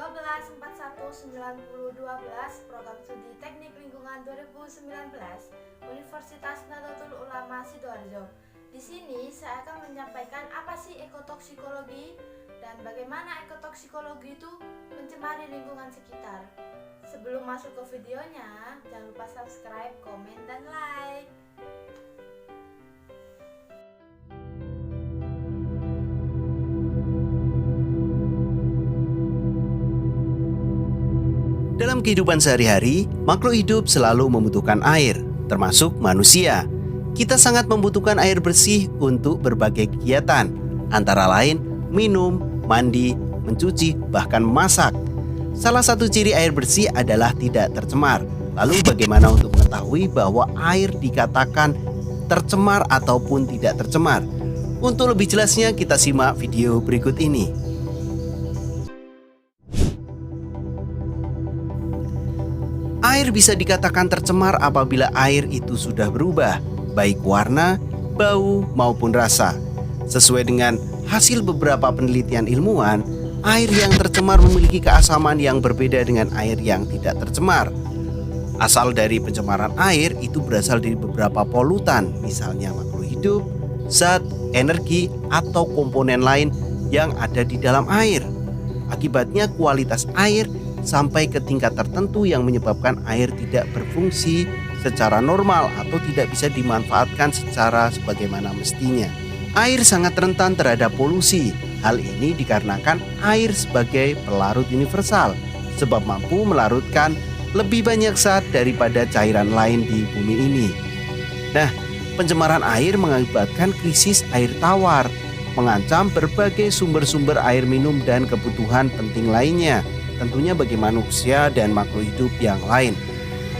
12419012 Program Studi Teknik Lingkungan 2019 Universitas Nahdlatul Ulama Sidoarjo. Di sini saya akan menyampaikan apa sih ekotoksikologi dan bagaimana ekotoksikologi itu mencemari lingkungan sekitar. Sebelum masuk ke videonya, jangan lupa subscribe, komen, dan like. Dalam kehidupan sehari-hari, makhluk hidup selalu membutuhkan air, termasuk manusia. Kita sangat membutuhkan air bersih untuk berbagai kegiatan, antara lain minum, mandi, mencuci, bahkan memasak. Salah satu ciri air bersih adalah tidak tercemar. Lalu bagaimana untuk mengetahui bahwa air dikatakan tercemar ataupun tidak tercemar? Untuk lebih jelasnya kita simak video berikut ini. Air bisa dikatakan tercemar apabila air itu sudah berubah, baik warna, bau, maupun rasa. Sesuai dengan hasil beberapa penelitian ilmuwan, air yang tercemar memiliki keasaman yang berbeda dengan air yang tidak tercemar. Asal dari pencemaran air itu berasal dari beberapa polutan, misalnya makhluk hidup, zat, energi, atau komponen lain yang ada di dalam air. Akibatnya kualitas air sampai ke tingkat tertentu yang menyebabkan air tidak berfungsi secara normal atau tidak bisa dimanfaatkan secara sebagaimana mestinya. Air sangat rentan terhadap polusi. Hal ini dikarenakan air sebagai pelarut universal, sebab mampu melarutkan lebih banyak zat daripada cairan lain di bumi ini. Nah, pencemaran air mengakibatkan krisis air tawar, mengancam berbagai sumber-sumber air minum dan kebutuhan penting lainnya, tentunya bagi manusia dan makhluk hidup yang lain.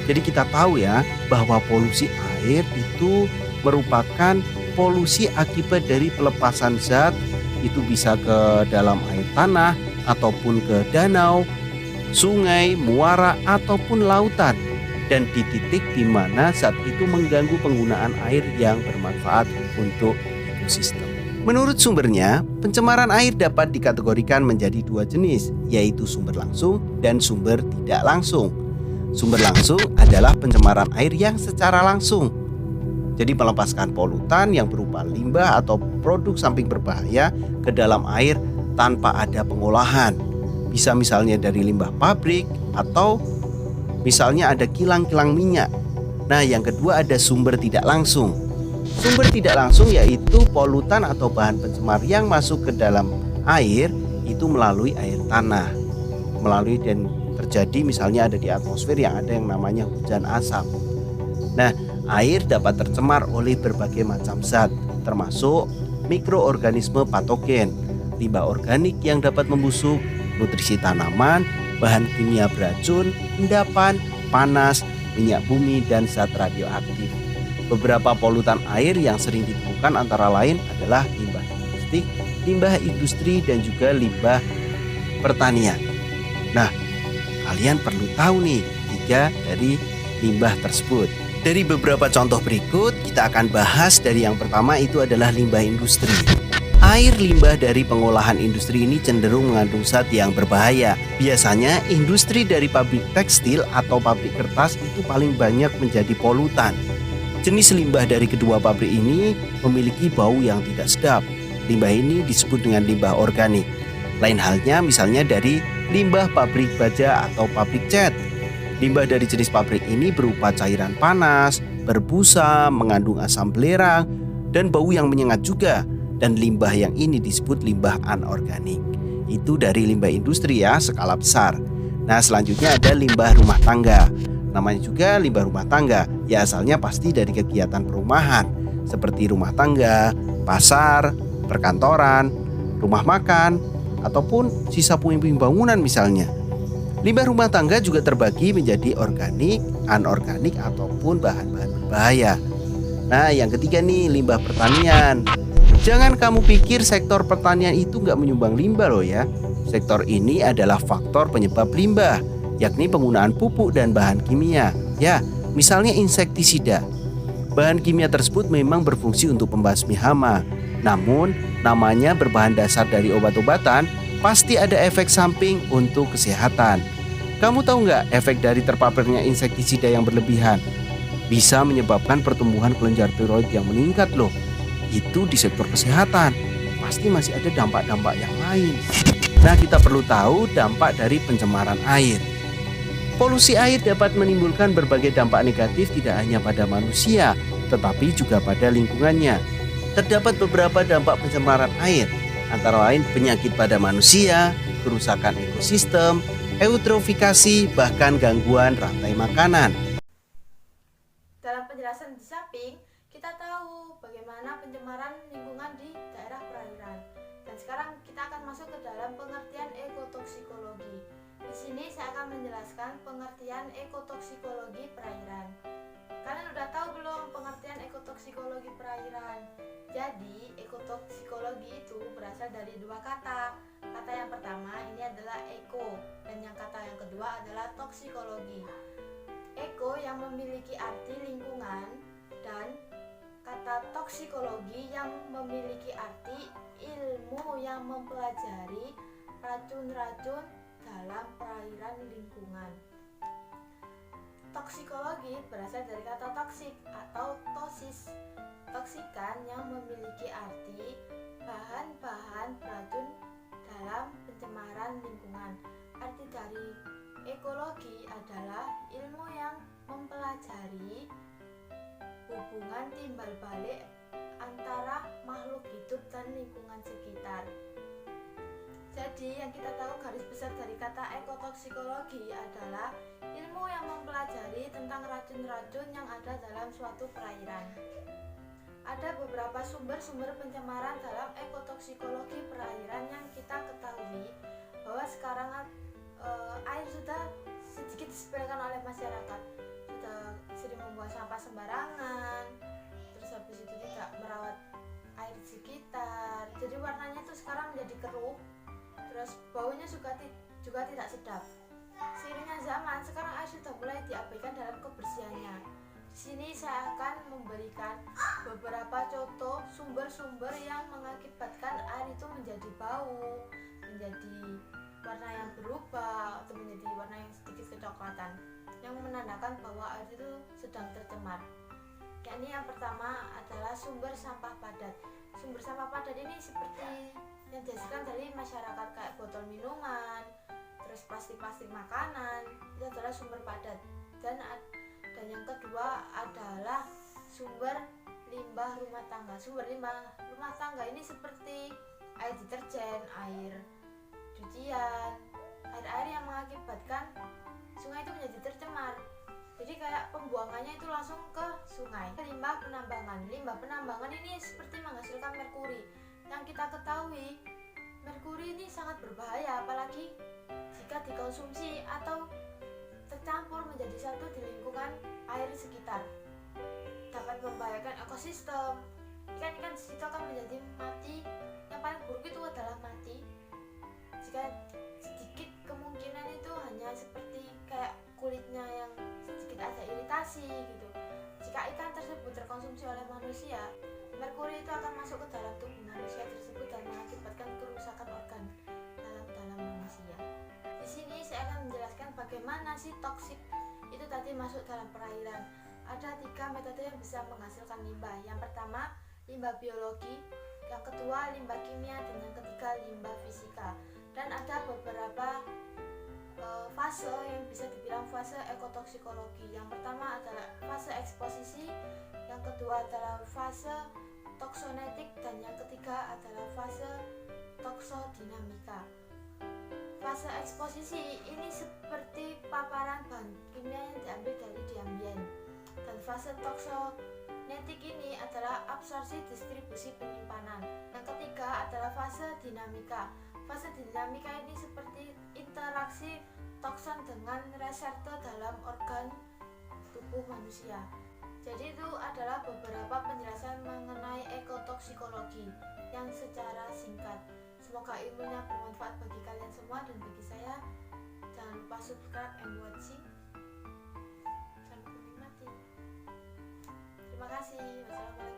Jadi kita tahu ya bahwa polusi air itu merupakan polusi akibat dari pelepasan zat, itu bisa ke dalam air tanah ataupun ke danau, sungai, muara ataupun lautan, dan di titik di mana zat itu mengganggu penggunaan air yang bermanfaat untuk ekosistem. Menurut sumbernya, pencemaran air dapat dikategorikan menjadi dua jenis, yaitu sumber langsung dan sumber tidak langsung. Sumber langsung adalah pencemaran air yang secara langsung, jadi melepaskan polutan yang berupa limbah atau produk samping berbahaya ke dalam air tanpa ada pengolahan. Bisa misalnya dari limbah pabrik atau misalnya ada kilang-kilang minyak. Nah, yang kedua ada sumber tidak langsung. Sumber tidak langsung yaitu polutan atau bahan pencemar yang masuk ke dalam air itu melalui air tanah, melalui dan terjadi misalnya ada di atmosfer yang ada yang namanya hujan asap. Nah, air dapat tercemar oleh berbagai macam zat, termasuk mikroorganisme patogen, limbah organik yang dapat membusuk, nutrisi tanaman, bahan kimia beracun, endapan, panas, minyak bumi, dan zat radioaktif. Beberapa polutan air yang sering ditemukan antara lain adalah limbah domestik, limbah industri, dan juga limbah pertanian. Nah, kalian perlu tahu nih 3 dari limbah tersebut. Dari beberapa contoh berikut, kita akan bahas dari yang pertama itu adalah limbah industri. Air limbah dari pengolahan industri ini cenderung mengandung zat yang berbahaya. Biasanya industri dari pabrik tekstil atau pabrik kertas itu paling banyak menjadi polutan. Jenis limbah dari kedua pabrik ini memiliki bau yang tidak sedap. Limbah ini disebut dengan limbah organik. Lain halnya misalnya dari limbah pabrik baja atau pabrik cat. Limbah dari jenis pabrik ini berupa cairan panas, berbusa, mengandung asam belerang, dan bau yang menyengat juga. Dan limbah yang ini disebut limbah anorganik. Itu dari limbah industri ya, skala besar. Nah, selanjutnya ada limbah rumah tangga. Namanya juga limbah rumah tangga, ya asalnya pasti dari kegiatan perumahan seperti rumah tangga, pasar, perkantoran, rumah makan, ataupun sisa puing-puing bangunan misalnya. Limbah rumah tangga juga terbagi menjadi organik, anorganik, ataupun bahan-bahan berbahaya. Nah, yang ketiga nih, limbah pertanian. Jangan kamu pikir sektor pertanian itu nggak menyumbang limbah loh ya. Sektor ini adalah faktor penyebab limbah, yakni penggunaan pupuk dan bahan kimia. Ya, misalnya insektisida. Bahan kimia tersebut memang berfungsi untuk pembasmi hama. Namun, namanya berbahan dasar dari obat-obatan, pasti ada efek samping untuk kesehatan. Kamu tahu nggak efek dari terpaparnya insektisida yang berlebihan? Bisa menyebabkan pertumbuhan kelenjar tiroid yang meningkat loh. Itu di sektor kesehatan. Pasti masih ada dampak-dampak yang lain. Nah, kita perlu tahu dampak dari pencemaran air. Polusi air dapat menimbulkan berbagai dampak negatif tidak hanya pada manusia, tetapi juga pada lingkungannya. Terdapat beberapa dampak pencemaran air, antara lain penyakit pada manusia, kerusakan ekosistem, eutrofikasi, bahkan gangguan rantai makanan. Dalam penjelasan di samping, kita tahu bagaimana pencemaran lingkungan di daerah perairan. Dan sekarang kita akan masuk ke dalam pengertian ekotoksikologi. Di sini saya akan menjelaskan pengertian ekotoksikologi perairan. Kalian udah tahu belum pengertian ekotoksikologi perairan? Jadi, ekotoksikologi itu berasal dari dua kata. Kata yang pertama ini adalah eko, dan yang kata yang kedua adalah toksikologi. Eko yang memiliki arti lingkungan, dan kata toksikologi yang memiliki arti ilmu yang mempelajari racun-racun dalam perairan lingkungan. Toksikologi berasal dari kata toksik atau tosis. Toksikan yang memiliki arti bahan-bahan beracun dalam pencemaran lingkungan. Arti dari ekologi adalah ilmu yang mempelajari hubungan timbal balik antara makhluk hidup dan lingkungan sekitar. Jadi yang kita tahu garis besar dari kata ekotoksikologi adalah ilmu yang mempelajari tentang racun-racun yang ada dalam suatu perairan. Ada beberapa sumber-sumber pencemaran dalam ekotoksikologi perairan yang kita ketahui bahwa sekarang air sudah sedikit disepelekan oleh masyarakat, sudah sering membuang sampah sembarangan, terus habis itu tidak merawat air di sekitar, jadi warnanya tuh sekarang menjadi keruh, terus baunya juga tidak sedap. Seiringnya zaman, sekarang air sudah mulai diabaikan dalam kebersihannya. Di sini saya akan memberikan beberapa contoh sumber-sumber yang mengakibatkan air itu menjadi bau, menjadi warna yang berubah, atau menjadi warna yang sedikit kecoklatan, yang menandakan bahwa air itu sedang tercemar. Yakni yang pertama adalah sumber sampah padat. Sumber sampah padat ini seperti yang dihasilkan dari masyarakat, kayak botol minuman, terus plastik-plastik makanan, itu adalah sumber padat. Dan yang kedua adalah sumber limbah rumah tangga. Sumber limbah rumah tangga ini seperti air deterjen, air cucian, air-air yang mengakibatkan sungai itu menjadi tercemar. Jadi kayak pembuangannya itu langsung ke sungai. Limbah penambangan. Limbah penambangan ini seperti menghasilkan merkuri. Yang kita ketahui, merkuri ini sangat berbahaya, apalagi jika dikonsumsi atau tercampur menjadi satu di lingkungan air sekitar. Dapat membahayakan ekosistem. Ikan-ikan di situ akan menjadi mati. Yang paling buruk itu adalah mati. Jika sedikit kemungkinan itu hanya seperti kayak kulitnya yang sedikit ada iritasi gitu. Jika ikan tersebut terkonsumsi oleh manusia, merkuri itu akan masuk ke dalam tubuh manusia tersebut dan mengakibatkan kerusakan organ dalam manusia. Di sini saya akan menjelaskan bagaimana sih toksik itu tadi masuk dalam perairan. Ada 3 metode yang bisa menghasilkan limbah. Yang pertama, limbah biologi, yang kedua limbah kimia, dan yang ketiga limbah fisika. Dan ada beberapa fase yang bisa dibilang fase ekotoksikologi. Yang pertama adalah fase eksposisi, yang kedua adalah fase toksonetik, dan yang ketiga adalah fase toksodinamika. Fase eksposisi ini seperti paparan bahan kimia yang diambil dari di ambien. Dan fase toksonetik ini adalah absorpsi, distribusi, penyimpanan. Yang ketiga adalah fase dinamika. Fase dinamika ini seperti interaksi toksin dengan reseptor dalam organ tubuh manusia. Jadi itu adalah beberapa penjelasan mengenai ekotoksikologi yang secara singkat. Semoga ilmunya bermanfaat bagi kalian semua dan bagi saya. Jangan lupa subscribe and watching. Jangan lupa menikmati. Terima kasih. Wassalamualaikum.